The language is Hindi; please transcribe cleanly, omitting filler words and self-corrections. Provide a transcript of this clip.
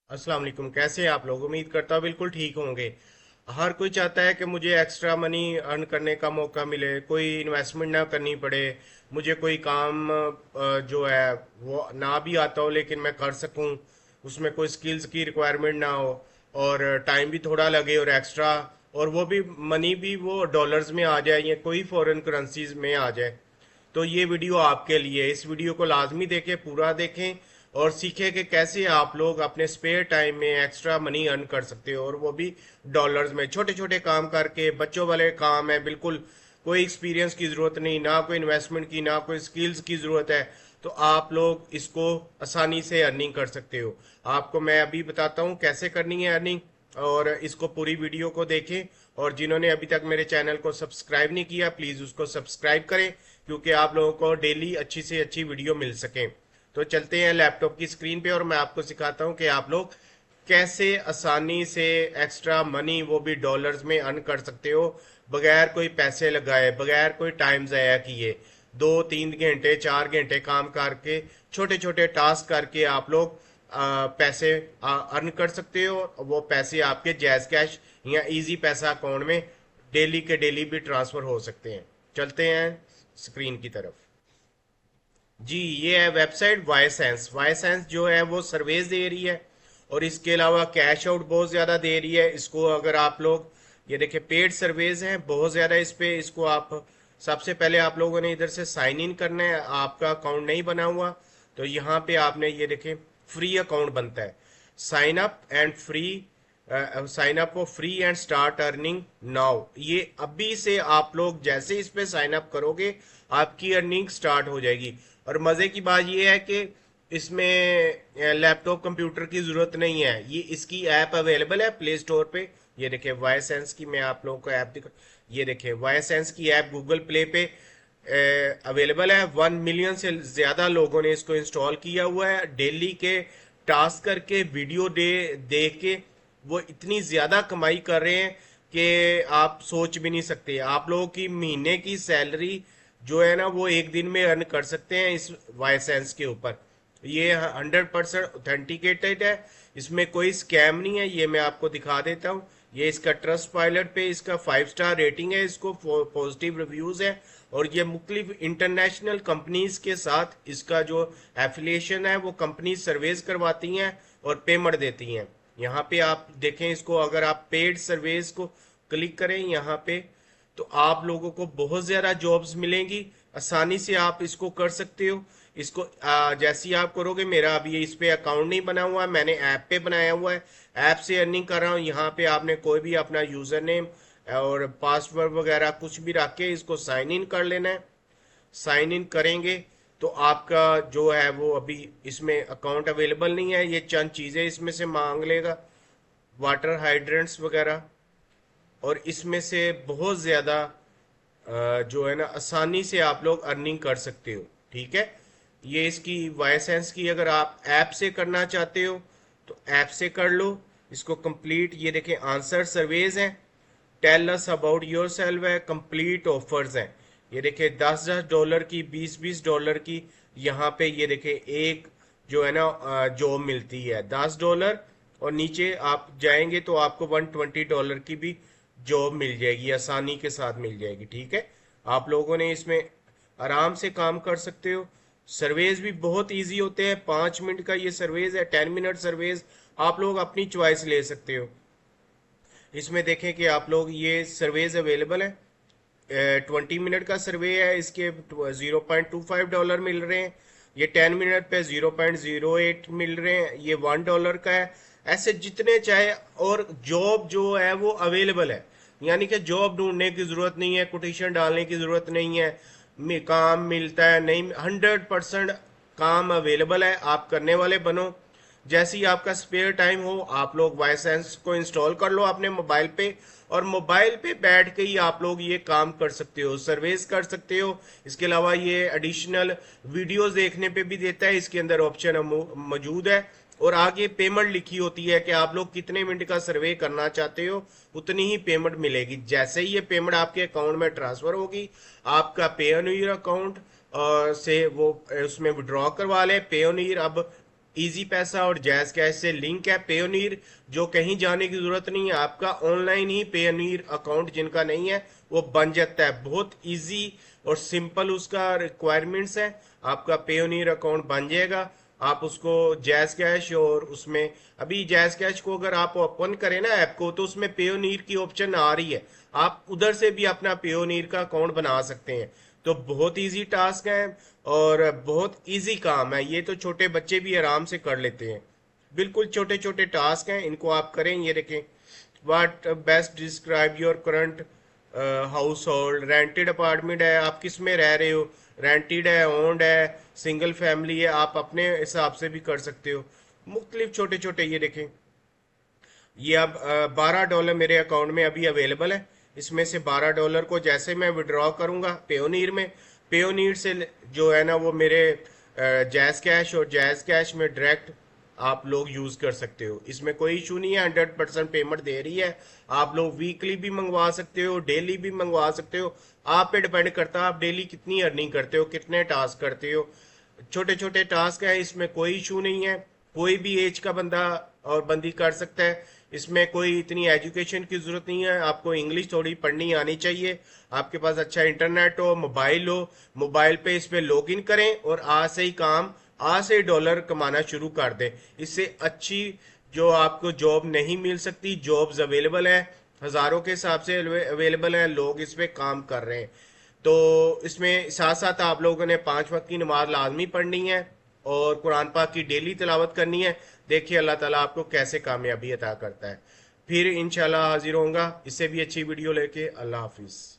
अस्सलाम वालेकुम। कैसे हैं आप लोग? उम्मीद करता हूँ बिल्कुल ठीक होंगे। हर कोई चाहता है कि मुझे एक्स्ट्रा मनी अर्न करने का मौका मिले, कोई इन्वेस्टमेंट ना करनी पड़े, मुझे कोई काम जो है वो ना भी आता हो लेकिन मैं कर सकूं, उसमें कोई स्किल्स की रिक्वायरमेंट ना हो और टाइम भी थोड़ा लगे और एक्स्ट्रा, और वो भी मनी भी वो डॉलर्स में आ जाए या कोई फॉरेन करेंसीज में आ जाए। तो ये वीडियो आपके लिए है। इस वीडियो को लाजमी देखें, पूरा देखें और सीखें कि कैसे आप लोग अपने स्पेयर टाइम में एक्स्ट्रा मनी अर्न कर सकते हो, और वो भी डॉलर्स में। छोटे छोटे काम करके, बच्चों वाले काम है बिल्कुल। कोई एक्सपीरियंस की ज़रूरत नहीं, ना कोई इन्वेस्टमेंट की, ना कोई स्किल्स की ज़रूरत है। तो आप लोग इसको आसानी से अर्निंग कर सकते हो। आपको मैं अभी बताता हूँ कैसे करनी है अर्निंग, और इसको पूरी वीडियो को देखें। और जिन्होंने अभी तक मेरे चैनल को सब्सक्राइब नहीं किया, प्लीज़ उसको सब्सक्राइब करें, क्योंकि आप लोगों को डेली अच्छी से अच्छी वीडियो मिल सके। तो चलते हैं लैपटॉप की स्क्रीन पे और मैं आपको सिखाता हूँ कि आप लोग कैसे आसानी से एक्स्ट्रा मनी, वो भी डॉलर्स में, अर्न कर सकते हो, बगैर कोई पैसे लगाए, बगैर कोई टाइम ज़ाया किए। 2-3 घंटे 4 घंटे काम करके, छोटे छोटे टास्क करके आप लोग पैसे अर्न कर सकते हो। वो पैसे आपके जैज़ कैश या इजी पैसा अकाउंट में डेली के डेली भी ट्रांसफ़र हो सकते हैं। चलते हैं स्क्रीन की तरफ। जी, ये है वेबसाइट वाईसेंस। वाईसेंस जो है वो सर्वेज दे रही है, और इसके अलावा कैश आउट बहुत ज़्यादा दे रही है। इसको अगर आप लोग, ये देखिए पेड सर्वेज हैं बहुत ज़्यादा इस पे। इसको आप सबसे पहले आप लोगों ने इधर से साइन इन करना है। आपका अकाउंट नहीं बना हुआ तो यहाँ पे आपने, ये देखें, फ्री अकाउंट बनता है। Sign up and free, sign up for free and start earning now. ये अभी से आप लोग जैसे इस पे साइन अप करोगे, आपकी अर्निंग स्टार्ट हो जाएगी। और मजे की बात ये है कि इसमें लैपटॉप कंप्यूटर की जरूरत नहीं है। ये इसकी ऐप अवेलेबल है प्ले स्टोर पे। ये देखिए वाई सेंस की, मैं आप लोगों को ऐप दिखा, ये देखिए वाई सेंस की ऐप गूगल प्ले पे अवेलेबल है। 1 मिलियन से ज्यादा लोगों ने इसको इंस्टॉल किया हुआ है। डेली के टास्क करके, वीडियो डे देख के वो इतनी ज्यादा कमाई कर रहे हैं कि आप सोच भी नहीं सकते। आप लोगों की महीने की सैलरी जो है ना वो एक दिन में अर्न कर सकते हैं इस वाईसेंस के ऊपर। ये 100% ऑथेंटिकेटेड है, इसमें कोई स्कैम नहीं है। ये मैं आपको दिखा देता हूँ। ये इसका ट्रस्ट पायलट पे इसका 5 स्टार रेटिंग है, इसको पॉजिटिव रिव्यूज है। और ये मुख्तलिफ इंटरनेशनल कंपनीज के साथ इसका जो एफिलिएशन है, वो कंपनी सर्वेज करवाती हैं और पेमेंट देती हैं। यहाँ पे आप देखें इसको, अगर आप पेड सर्वेज को क्लिक करें यहाँ पे, तो आप लोगों को बहुत ज़्यादा जॉब्स मिलेंगी। आसानी से आप इसको कर सकते हो। इसको जैसे ही आप करोगे, मेरा अभी इस पे अकाउंट नहीं बना हुआ है, मैंने ऐप पे बनाया हुआ है, ऐप से अर्निंग कर रहा हूँ। यहाँ पे आपने कोई भी अपना यूज़र नेम और पासवर्ड वगैरह कुछ भी रख के इसको साइन इन कर लेना है। साइन इन करेंगे तो आपका जो है वो, अभी इसमें अकाउंट अवेलेबल नहीं है, ये चंद चीज़ें इसमें से मांग लेगा, वाटर हाइड्रेंट्स वगैरह। और इसमें से बहुत ज़्यादा जो है ना आसानी से आप लोग अर्निंग कर सकते हो। ठीक है, ये इसकी वाईसेंस की, अगर आप ऐप से करना चाहते हो तो ऐप से कर लो इसको कंप्लीट। ये देखें आंसर सर्वेज हैं, tell us about yourself है, कंप्लीट ऑफर्स हैं। ये देखें 10-10 डॉलर की, 20-20 डॉलर की। यहाँ पे ये देखें एक जो है ना जॉब मिलती है $10, और नीचे आप जाएंगे तो आपको $120 की भी जॉब मिल जाएगी, आसानी के साथ मिल जाएगी। ठीक है, आप लोगों ने इसमें आराम से काम कर सकते हो। सर्वेज भी बहुत इजी होते हैं। 5 मिनट का ये सर्वेज है, 10 मिनट सर्वेज, आप लोग अपनी चॉइस ले सकते हो। इसमें देखें कि आप लोग, ये सर्वेज अवेलेबल है। 20 मिनट का सर्वे है, इसके $0.25 मिल रहे हैं। ये 10 मिनट पे 0.08 मिल रहे हैं। ये $1 का है। ऐसे जितने चाहे, और जॉब जो है वो अवेलेबल है, यानी कि जॉब ढूंढने की जरूरत नहीं है, कोटेशन डालने की जरूरत नहीं है। काम मिलता है नहीं, 100% काम अवेलेबल है। आप करने वाले बनो। जैसे ही आपका स्पेयर टाइम हो, आप लोग वाईसेंस को इंस्टॉल कर लो अपने मोबाइल पे, और मोबाइल पे बैठ के ही आप लोग ये काम कर सकते हो, सर्वेस कर सकते हो। इसके अलावा ये एडिशनल वीडियोस देखने पे भी देता है, इसके अंदर ऑप्शन मौजूद है। और आगे पेमेंट लिखी होती है कि आप लोग कितने मिनट का सर्वे करना चाहते हो, उतनी ही पेमेंट मिलेगी। जैसे ही ये पेमेंट आपके अकाउंट में ट्रांसफर होगी, आपका पे ऑन ईयर अकाउंट से वो उसमें विड्रॉ करवा ले। पे ऑन ईयर अब इजी पैसा और जैज़ कैश से लिंक है। पेयोनीर जो कहीं जाने की जरूरत नहीं है, आपका ऑनलाइन ही पेयोनीर अकाउंट जिनका नहीं है वो बन जाता है। बहुत इजी और सिंपल उसका रिक्वायरमेंट्स है, आपका पेयोनीर अकाउंट बन जाएगा। आप उसको जैज़ कैश और उसमें अभी जैज़ कैश को अगर आप ओपन करें ना ऐप को, तो उसमें पेयोनीर की ऑप्शन आ रही है, आप उधर से भी अपना पेयोनीर का अकाउंट बना सकते हैं। तो बहुत इजी टास्क है और बहुत इजी काम है, ये तो छोटे बच्चे भी आराम से कर लेते हैं। बिल्कुल छोटे छोटे टास्क हैं, इनको आप करें। ये देखें, what best describe your current house hold. Rented apartment है, आप किस में रह रहे हो, रेंटेड है, ओन्ड है, सिंगल फैमिली है, आप अपने हिसाब से भी कर सकते हो। मुख्तलिफ छोटे छोटे, ये देखें, ये अब $12 मेरे अकाउंट में अभी अवेलेबल है। इसमें से $12 को जैसे मैं विड्रॉ करूंगा पेयोनीर में, पेयोनीर से जो है ना वो मेरे जैज़ कैश और जैज़ कैश में डायरेक्ट आप लोग यूज कर सकते हो। इसमें कोई इशू नहीं है, 100% पेमेंट दे रही है। आप लोग वीकली भी मंगवा सकते हो, डेली भी मंगवा सकते हो। आप पे डिपेंड करता है आप डेली कितनी अर्निंग करते हो, कितने टास्क करते हो। छोटे छोटे टास्क हैं, इसमें कोई इशू नहीं है। कोई भी एज का बंदा और बंदी कर सकता है। इसमें कोई इतनी एजुकेशन की जरूरत नहीं है, आपको इंग्लिश थोड़ी पढ़नी आनी चाहिए, आपके पास अच्छा इंटरनेट हो, मोबाइल हो, मोबाइल पे इस पे लॉग इन करें और आज से ही काम, आज से ही डॉलर कमाना शुरू कर दें। इससे अच्छी जो आपको जॉब नहीं मिल सकती, जॉब्स अवेलेबल है, हजारों के हिसाब से अवेलेबल है, लोग इस पे काम कर रहे हैं। तो इसमें साथ साथ आप लोगों ने 5 वक्त की नमाज लाजमी पढ़नी है और कुरान पाक की डेली तिलावत करनी है। देखिए अल्लाह ताला आपको कैसे कामयाबी अता करता है। फिर इंशाल्लाह हाजिर होऊंगा इससे भी अच्छी वीडियो लेके। अल्लाह हाफिज।